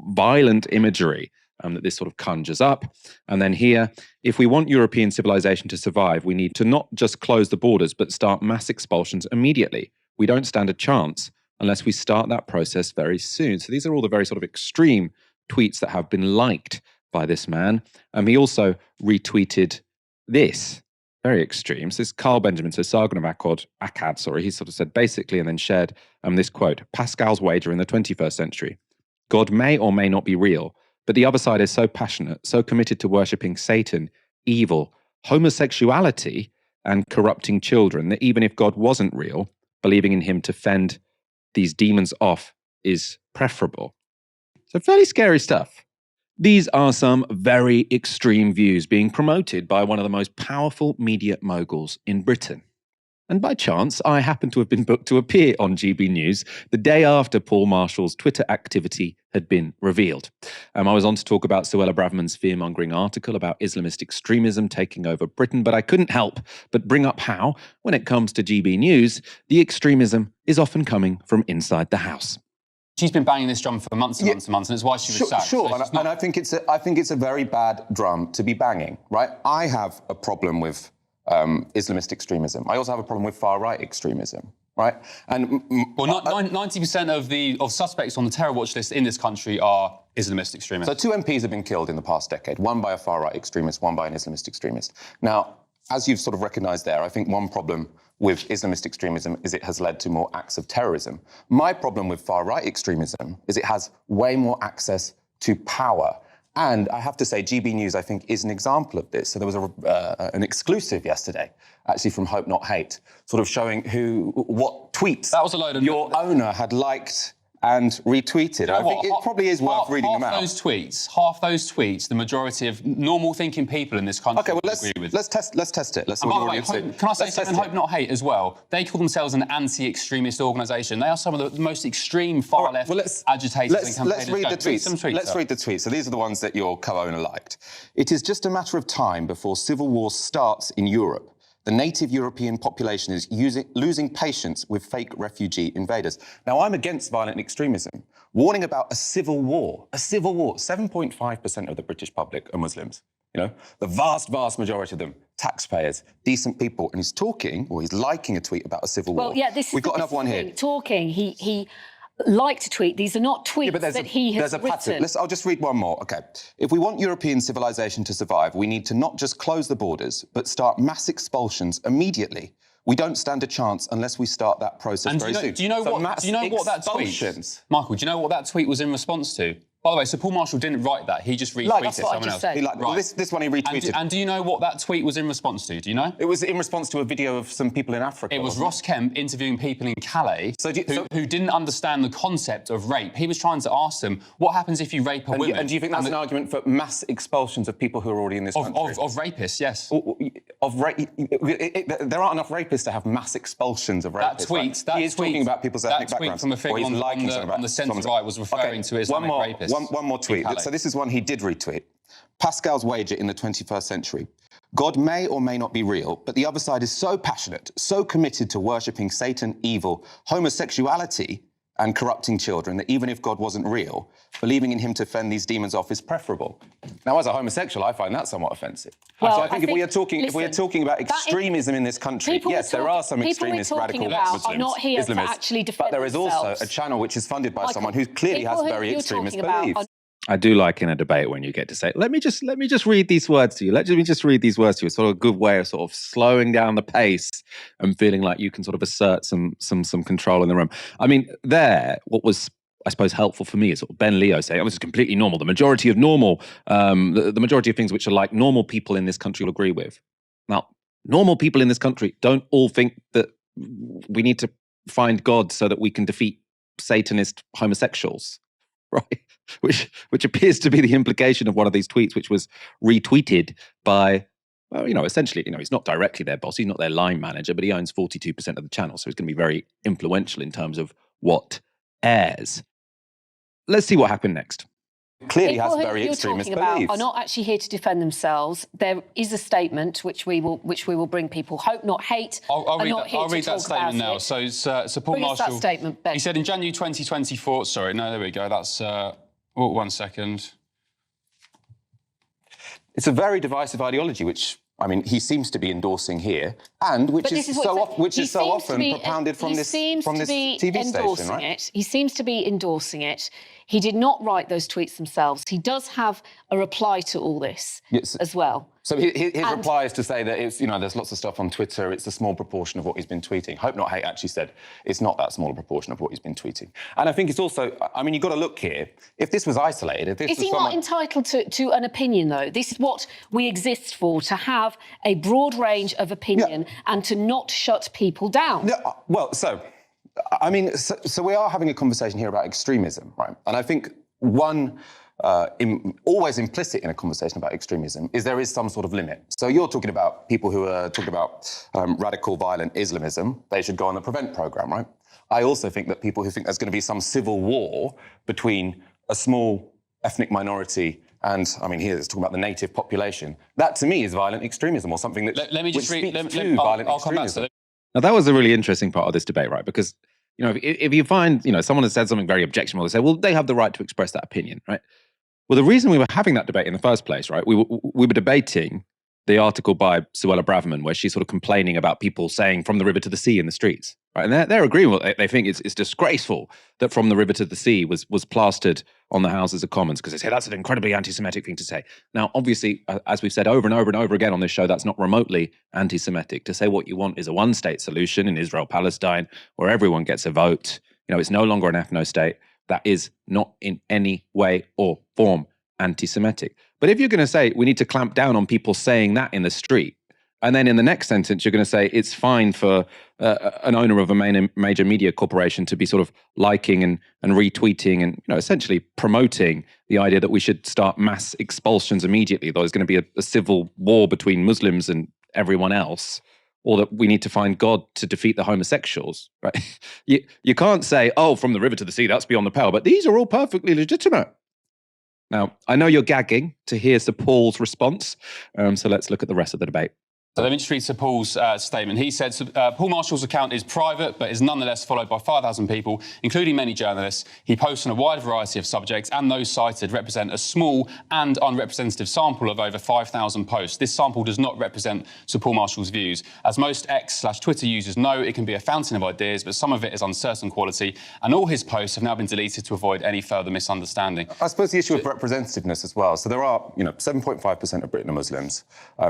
violent imagery that this sort of conjures up. And then here, if we want European civilization to survive, we need to not just close the borders, but start mass expulsions immediately. We don't stand a chance unless we start that process very soon. So these are all the very sort of extreme tweets that have been liked by this man. He also retweeted this, very extreme. So this is Carl Benjamin, so Sargon of Akkad, he sort of said basically, and then shared this quote, Pascal's wager in the 21st century. God may or may not be real, but the other side is so passionate, so committed to worshipping Satan, evil, homosexuality, and corrupting children that even if God wasn't real, believing in him to fend these demons off is preferable. So fairly scary stuff. These are some very extreme views being promoted by one of the most powerful media moguls in Britain. And by chance, I happen to have been booked to appear on GB News the day after Paul Marshall's Twitter activity had been revealed. I was on to talk about Suella Braverman's fear-mongering article about Islamist extremism taking over Britain, but I couldn't help but bring up how, when it comes to GB News, the extremism is often coming from inside the house. She's been banging this drum for months and months and months, and it's why she was sacked. Sure, and I think it's a very bad drum to be banging, right? I have a problem with Islamist extremism. I also have a problem with far-right extremism, right? And well, 90% of suspects on the terror watch list in this country are Islamist extremists. So 2 MPs have been killed in the past decade, one by a far-right extremist, one by an Islamist extremist. Now, as you've sort of recognised there, I think one problem with Islamist extremism is it has led to more acts of terrorism. My problem with far-right extremism is it has way more access to power. And I have to say, GB News, I think, is an example of this. So there was an exclusive yesterday, actually from Hope Not Hate, sort of showing what tweets that was a load of your owner had liked and retweeted. You know, I think it probably is worth reading them out. Half those tweets, the majority of normal thinking people in this country agree with. Let's test it. Let's see and what by the way, can I say something? Hope Not Hate as well. They call themselves an anti-extremist organisation. They are some of the most extreme far-left agitators and campaigners. Let's read the tweets. Let's read the tweets. So these are the ones that your co-owner liked. It is just a matter of time before civil war starts in Europe. The native European population is losing patience with fake refugee invaders. Now, I'm against violent extremism. Warning about a civil war. 7.5% of the British public are Muslims. You know, the vast, vast majority of them, taxpayers, decent people. And he's talking, or he's liking a tweet about a civil war. Well, yeah, this We've got another one here. Talking, he liked to tweet. These are not tweets that he has written. There's a pattern. I'll just read one more. OK. If we want European civilization to survive, we need to not just close the borders, but start mass expulsions immediately. We don't stand a chance unless we start that process very soon. Do you know what that tweet... Michael, do you know what that tweet was in response to? By the way, so Paul Marshall didn't write that. He just retweeted someone else. Right. This one he retweeted. And do you know what that tweet was in response to? Do you know? It was in response to a video of some people in Africa. It was Ross Kemp interviewing people in Calais who didn't understand the concept of rape. He was trying to ask them, what happens if you rape a woman? And do you think that's an argument for mass expulsions of people who are already in this country? Of rapists, yes. There aren't enough rapists to have mass expulsions of rapists. He is talking about people's ethnic backgrounds. From a figure on the centre-right was referring to Islamic rapists. One more tweet. So this is one he did retweet. Pascal's wager in the 21st century. God may or may not be real, but the other side is so passionate, so committed to worshipping Satan, evil, homosexuality, and corrupting children that even if God wasn't real, believing in him to fend these demons off is preferable. Now, as a homosexual, I find that somewhat offensive. Well, so I think if we are talking about extremism in this country, yes, there are some extremist radical Muslims, are not here to actually defend but there is also a channel which is funded by someone who clearly has very extremist beliefs. I do like in a debate when you get to say, let me just read these words to you. Let me just read these words to you. It's sort of a good way of sort of slowing down the pace and feeling like you can sort of assert some control in the room. I mean, what was, I suppose, helpful for me is sort of Ben Leo saying, this is completely normal. The majority of the majority of things which are like normal people in this country will agree with. Now, normal people in this country don't all think that we need to find God so that we can defeat Satanist homosexuals. Right, which appears to be the implication of one of these tweets, which was retweeted by, essentially, he's not directly their boss, he's not their line manager, but he owns 42% of the channel, so he's going to be very influential in terms of what airs. Let's see what happened next. Clearly has very extremist beliefs. Are not actually here to defend themselves. There is a statement which we will bring people. Hope Not Hate. I'll read that statement now. So Paul Marshall. That statement, Ben. He said in January 2024. Sorry, no, there we go. That's one second. It's a very divisive ideology, which, I mean, he seems to be endorsing here, and which is so often propounded from this TV station, right? He seems to be endorsing it. He did not write those tweets themselves. He does have a reply to all this as well. So his reply is to say that it's, there's lots of stuff on Twitter. It's a small proportion of what he's been tweeting. Hope Not Hate actually said it's not that small a proportion of what he's been tweeting. And I think it's also, I mean, you've got to look here. If this was isolated, if this was Is he not entitled to an opinion, though? This is what we exist for, to have a broad range of opinion and to not shut people down. Yeah, well, so we are having a conversation here about extremism, right? And I think always implicit in a conversation about extremism is there is some sort of limit. So you're talking about people who are talking about radical violent Islamism. They should go on the PREVENT programme, right? I also think that people who think there's going to be some civil war between a small ethnic minority and, I mean, here it's talking about the native population. That, to me, is violent extremism or something that let me just read. Violent extremism. Now, that was a really interesting part of this debate, right? Because, if you find, someone has said something very objectionable, they say, well, they have the right to express that opinion, right? Well, the reason we were having that debate in the first place, right, we were debating the article by Suella Braverman where she's sort of complaining about people saying from the river to the sea in the streets, right? And they're agreeing with it. They think it's disgraceful that from the river to the sea was plastered on the Houses of Commons because they say that's an incredibly anti-Semitic thing to say. Now, obviously, as we've said over and over and over again on this show, that's not remotely anti-Semitic. To say what you want is a one-state solution in Israel, Palestine, where everyone gets a vote. It's no longer an ethno-state. That is not in any way or form anti-Semitic. But if you're going to say we need to clamp down on people saying that in the street, and then in the next sentence you're going to say it's fine for an owner of a major media corporation to be sort of liking and retweeting and essentially promoting the idea that we should start mass expulsions immediately, though there's going to be a civil war between Muslims and everyone else, or that we need to find God to defeat the homosexuals, right? You can't say, oh, from the river to the sea, that's beyond the pale, but these are all perfectly legitimate. Now, I know you're gagging to hear Sir Paul's response, so let's look at the rest of the debate. So let me just read Sir Paul's statement. He said, Paul Marshall's account is private, but is nonetheless followed by 5,000 people, including many journalists. He posts on a wide variety of subjects, and those cited represent a small and unrepresentative sample of over 5,000 posts. This sample does not represent Sir Paul Marshall's views. As most X/Twitter users know, it can be a fountain of ideas, but some of it is uncertain quality, and all his posts have now been deleted to avoid any further misunderstanding. I suppose the issue of representativeness as well. So there are, 7.5% of Britain are Muslims.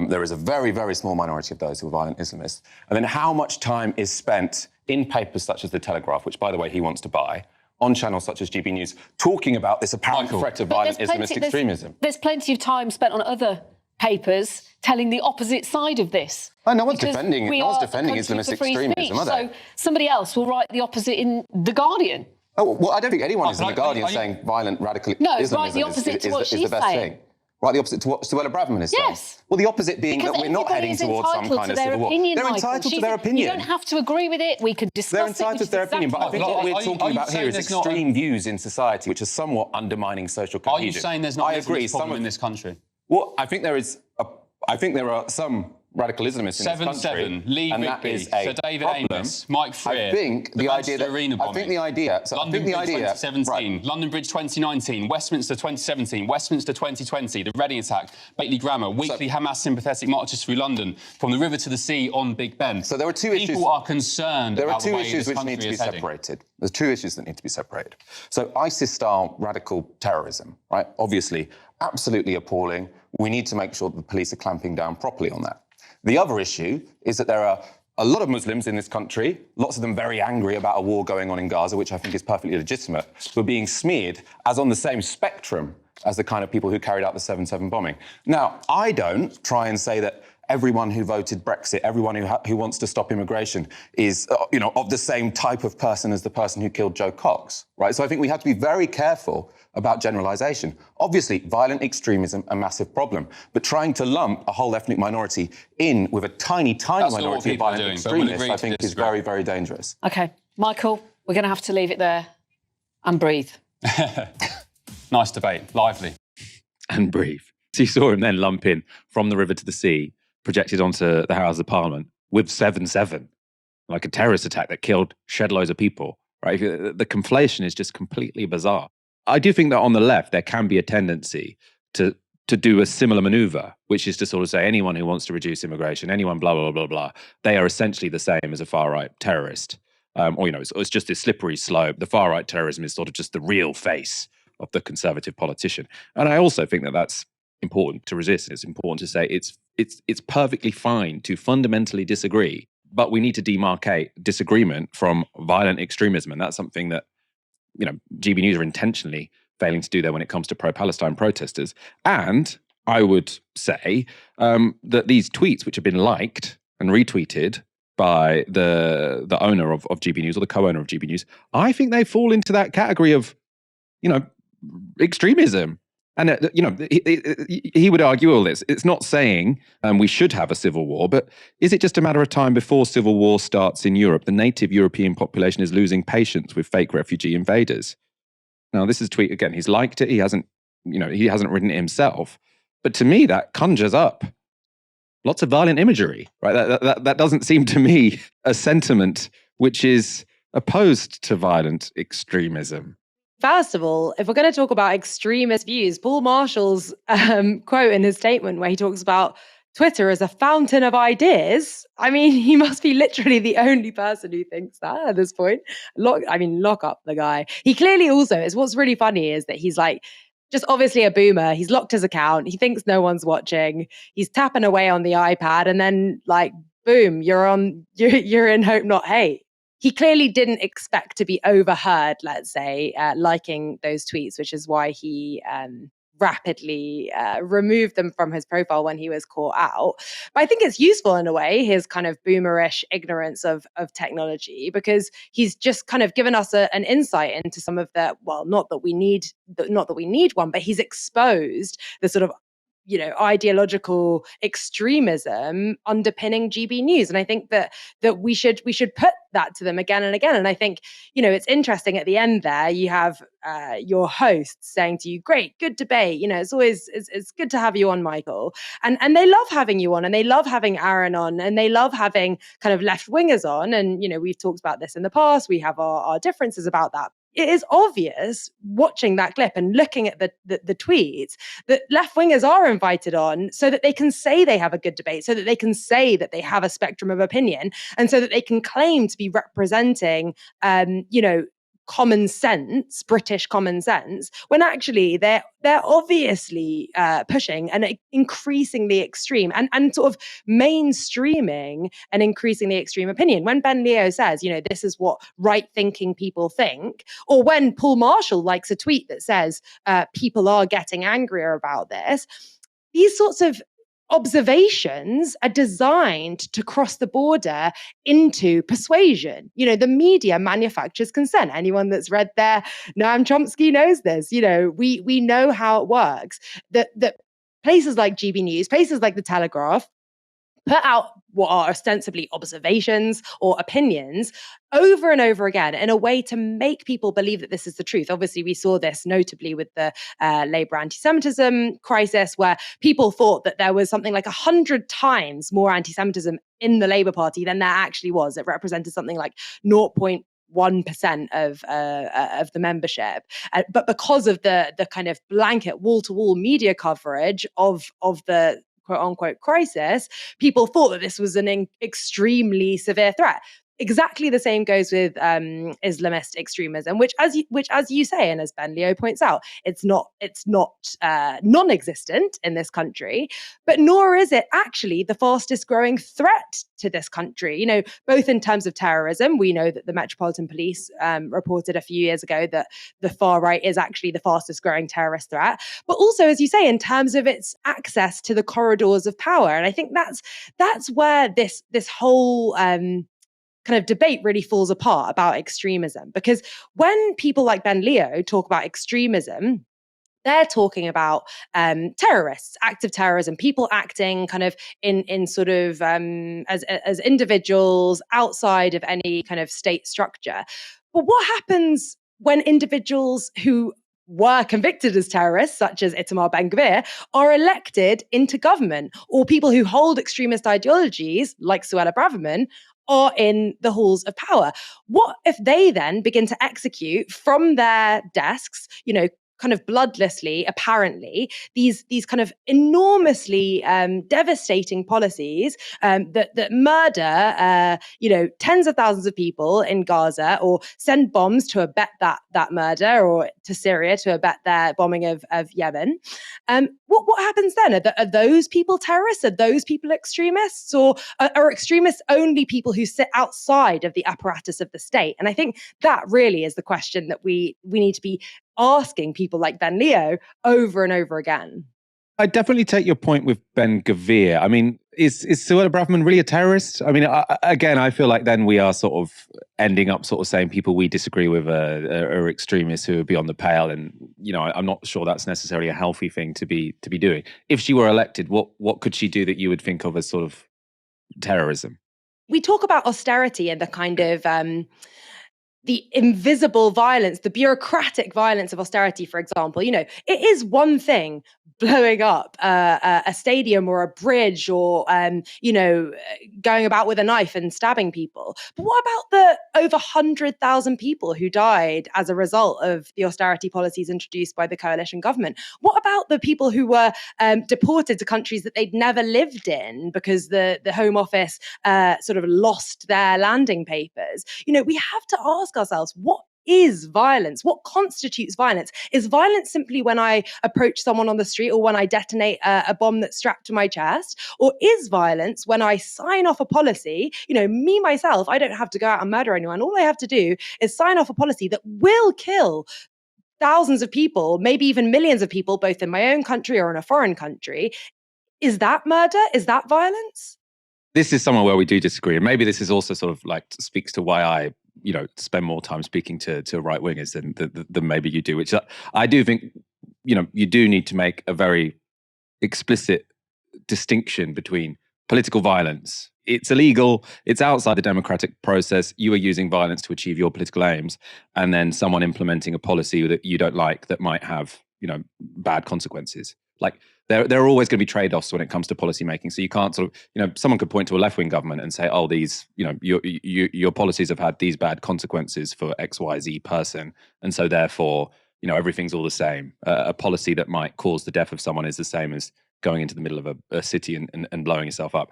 There is a very, very small minority of those who are violent Islamists. And then how much time is spent in papers such as The Telegraph, which, by the way, he wants to buy, on channels such as GB News, talking about this apparent threat of violent Islamist extremism? There's plenty of time spent on other papers telling the opposite side of this. Oh, no one's defending Islamist extremism, are they? So somebody else will write the opposite in The Guardian. Oh, well, I don't think anyone is in The Guardian saying violent radical Islamism write the opposite to what is the best thing. Right, the opposite to what Suella Braverman is saying? Yes. Well, the opposite being that we're not heading towards some kind of civil war. They're entitled to their opinion. You don't have to agree with it. We could discuss it. They're entitled to their opinion, but I think what we're talking about here is extreme views in society, which are somewhat undermining social cohesion. Are you saying there's not a problem in this country? Well, I think there are some radical Islamists in this country. 7-7, Lee Rivkah, Sir David Amos, Mike Freer. I think the idea London Bridge 2017, right. London Bridge 2019, Westminster 2017, Westminster 2020, the Reading attack, Batley Grammar, weekly Hamas sympathetic marches through London, from the river to the sea on Big Ben. So there are two issues. People are concerned about the way this country is heading. There are two issues which need to be separated. There's two issues that need to be separated. So ISIS-style radical terrorism, right? Obviously, absolutely appalling. We need to make sure that the police are clamping down properly on that. The other issue is that there are a lot of Muslims in this country, lots of them very angry about a war going on in Gaza, which I think is perfectly legitimate, who are being smeared as on the same spectrum as the kind of people who carried out the 7-7 bombing. Now, I don't try and say that everyone who voted Brexit, everyone who wants to stop immigration is, of the same type of person as the person who killed Joe Cox, right? So I think we have to be very careful about generalisation. Obviously, violent extremism, a massive problem, but trying to lump a whole ethnic minority in with a tiny minority of violent extremists, I think is very, very dangerous. OK, Michael, we're going to have to leave it there and breathe. Nice debate, lively. And breathe. So you saw him then lump in from the river to the sea, projected onto the House of Parliament with 7-7, like a terrorist attack that shed loads of people, right? The conflation is just completely bizarre. I do think that on the left, there can be a tendency to to do a similar maneuver, which is to sort of say anyone who wants to reduce immigration, anyone blah, blah, blah, blah, they are essentially the same as a far-right terrorist. Or, it's just this slippery slope. The far-right terrorism is sort of just the real face of the conservative politician. And I also think that that's important to resist. It's important to say it's perfectly fine to fundamentally disagree, but we need to demarcate disagreement from violent extremism. And that's something that, GB News are intentionally failing to do there when it comes to pro-Palestine protesters. And I would say that these tweets, which have been liked and retweeted by the owner of GB News, or the co-owner of GB News, I think they fall into that category of, extremism. And, he would argue all this. It's not saying we should have a civil war, but is it just a matter of time before civil war starts in Europe? The native European population is losing patience with fake refugee invaders. Now, this is a tweet, again, he's liked it. He hasn't written it himself. But to me, that conjures up lots of violent imagery, right? That doesn't seem to me a sentiment which is opposed to violent extremism. First of all, if we're going to talk about extremist views, Paul Marshall's quote in his statement where he talks about Twitter as a fountain of ideas, I mean, he must be literally the only person who thinks that at this point. Lock up the guy. He clearly also is. What's really funny is that he's like, just obviously a boomer. He's locked his account. He thinks no one's watching. He's tapping away on the iPad, and then boom, you're in Hope Not Hate. He clearly didn't expect to be overheard, let's say, liking those tweets, which is why he rapidly removed them from his profile when he was caught out. But I think it's useful in a way, his kind of boomerish ignorance of technology, because he's just kind of given us an insight into some of the, well, not that we need one, but he's exposed the sort of ideological extremism underpinning GB News. And I think that we should put that to them again and again. And I think, it's interesting at the end there, you have your host saying to you, great, good debate. It's good to have you on, Michael. And they love having you on, and they love having Aaron on, and they love having kind of left wingers on. And, we've talked about this in the past. We have our differences about that. It is obvious watching that clip and looking at the tweets that left wingers are invited on so that they can say they have a good debate, so that they can say that they have a spectrum of opinion, and so that they can claim to be representing, common sense, British common sense, when actually they're obviously pushing an increasingly extreme and sort of mainstreaming an increasingly extreme opinion. When Ben Leo says, this is what right-thinking people think, or when Paul Marshall likes a tweet that says people are getting angrier about this, these sorts of observations are designed to cross the border into persuasion. The media manufactures consent. Anyone that's read their Noam Chomsky knows this. We know how it works. That places like GB News, places like The Telegraph, put out what are ostensibly observations or opinions over and over again in a way to make people believe that this is the truth. Obviously, we saw this notably with the Labour anti-Semitism crisis, where people thought that there was something like 100 times more anti-Semitism in the Labour Party than there actually was. It represented something like 0.1% of the membership. But because of the kind of blanket wall-to-wall media coverage of the quote-unquote crisis, people thought that this was an extremely severe threat. Exactly the same goes with Islamist extremism, which, as you say, and as Ben Leo points out, it's not non-existent in this country, but nor is it actually the fastest growing threat to this country. Both in terms of terrorism, we know that the Metropolitan Police reported a few years ago that the far right is actually the fastest growing terrorist threat, but also, as you say, in terms of its access to the corridors of power. And I think that's where this whole kind of debate really falls apart about extremism, because when people like Ben Leo talk about extremism, they're talking about terrorists, active terrorism, people acting kind of in sort of as individuals outside of any kind of state structure. But what happens when individuals who were convicted as terrorists, such as Itamar Ben-Gvir, are elected into government, or people who hold extremist ideologies, like Suella Braverman, are in the halls of power? What if they then begin to execute from their desks, kind of bloodlessly, apparently, these kind of enormously devastating policies that murder, tens of thousands of people in Gaza, or send bombs to abet that murder, or to Syria to abet their bombing of Yemen. What happens then? Are those people terrorists? Are those people extremists? Or are extremists only people who sit outside of the apparatus of the state? And I think that really is the question that we need to be asking people like Ben Leo over and over again. I definitely take your point with Ben Gvir. I mean, is Suella Braverman really a terrorist? I mean, I feel like then we are sort of ending up sort of saying people we disagree with are extremists who are beyond the pale, and I'm not sure that's necessarily a healthy thing to be doing. If she were elected, what could she do that you would think of as sort of terrorism? We talk about austerity and the kind of the invisible violence, the bureaucratic violence of austerity, for example. It is one thing blowing up a stadium or a bridge, or going about with a knife and stabbing people. But what about the over 100,000 people who died as a result of the austerity policies introduced by the coalition government? What about the people who were deported to countries that they'd never lived in because the Home Office sort of lost their landing papers? We have to ask ourselves, what is violence? What constitutes violence? Is violence simply when I approach someone on the street, or when I detonate a bomb that's strapped to my chest? Or is violence when I sign off a policy? Me, myself, I don't have to go out and murder anyone. All I have to do is sign off a policy that will kill thousands of people, maybe even millions of people, both in my own country or in a foreign country. Is that murder? Is that violence? This is somewhere where we do disagree. And maybe this is also sort of like speaks to why I spend more time speaking to right wingers than maybe you do, which I do think, you do need to make a very explicit distinction between political violence. It's illegal. It's outside the democratic process. You are using violence to achieve your political aims, and then someone implementing a policy that you don't like that might have, bad consequences. Like there are always going to be trade-offs when it comes to policy making. So you can't sort of, someone could point to a left-wing government and say, oh, these, your policies have had these bad consequences for X, Y, Z person, and so therefore, everything's all the same. A policy that might cause the death of someone is the same as going into the middle of a city and blowing yourself up.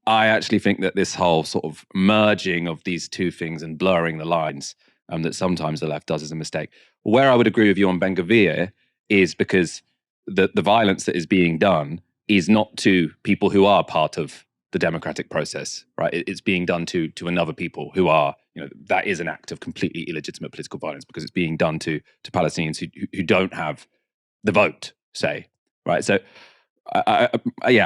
I actually think that this whole sort of merging of these two things and blurring the lines that sometimes the left does is a mistake. Where I would agree with you on Ben Gvir is because the violence that is being done is not to people who are part of the democratic process, right? It's being done to another people who are, that is an act of completely illegitimate political violence, because it's being done to Palestinians who don't have the vote, say, right? So I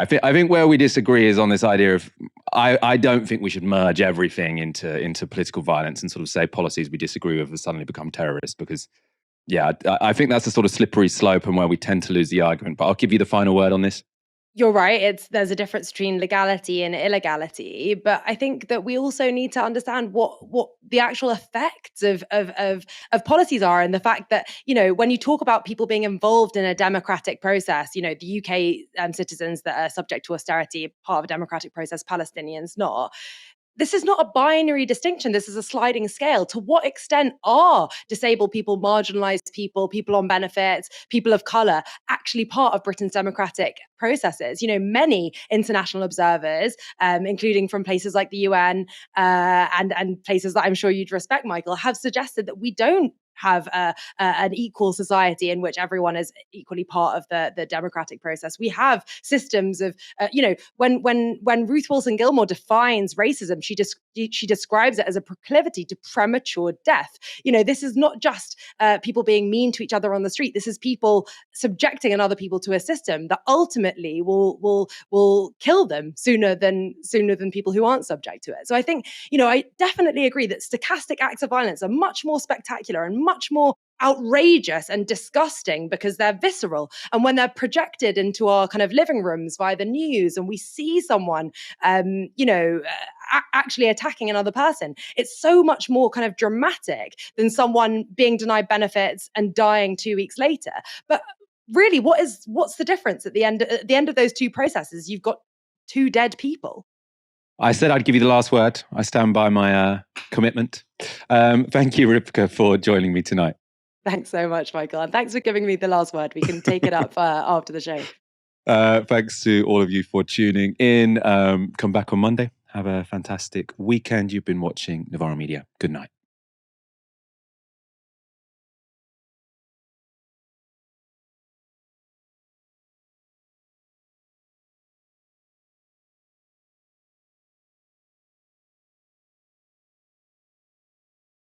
think where we disagree is on this idea of, I don't think we should merge everything into political violence and sort of say policies we disagree with have suddenly become terrorists, because I think that's a sort of slippery slope and where we tend to lose the argument. But I'll give you the final word on this. You're right. There's a difference between legality and illegality, but I think that we also need to understand what the actual effects of policies are, and the fact that, when you talk about people being involved in a democratic process, the UK citizens that are subject to austerity, part of a democratic process, Palestinians not. This is not a binary distinction. This is a sliding scale. To what extent are disabled people, marginalized people, people on benefits, people of color actually part of Britain's democratic processes? Many international observers, including from places like the UN and places that I'm sure you'd respect, Michael, have suggested that we don't have an equal society in which everyone is equally part of the democratic process. We have systems of, when Ruth Wilson Gilmore defines racism, she describes it as a proclivity to premature death. This is not just people being mean to each other on the street. This is people subjecting other people to a system that ultimately will kill them sooner than people who aren't subject to it. So I think, I definitely agree that stochastic acts of violence are much more spectacular and much more outrageous and disgusting because they're visceral. And when they're projected into our kind of living rooms via the news, and we see someone, actually attacking another person, it's so much more kind of dramatic than someone being denied benefits and dying 2 weeks later. But really, what's the difference at the end of those two processes? You've got two dead people. I said I'd give you the last word. I stand by my commitment. Thank you, Rivkah, for joining me tonight. Thanks so much, Michael. And thanks for giving me the last word. We can take it up after the show. Thanks to all of you for tuning in. Come back on Monday. Have a fantastic weekend. You've been watching Novara Media. Good night.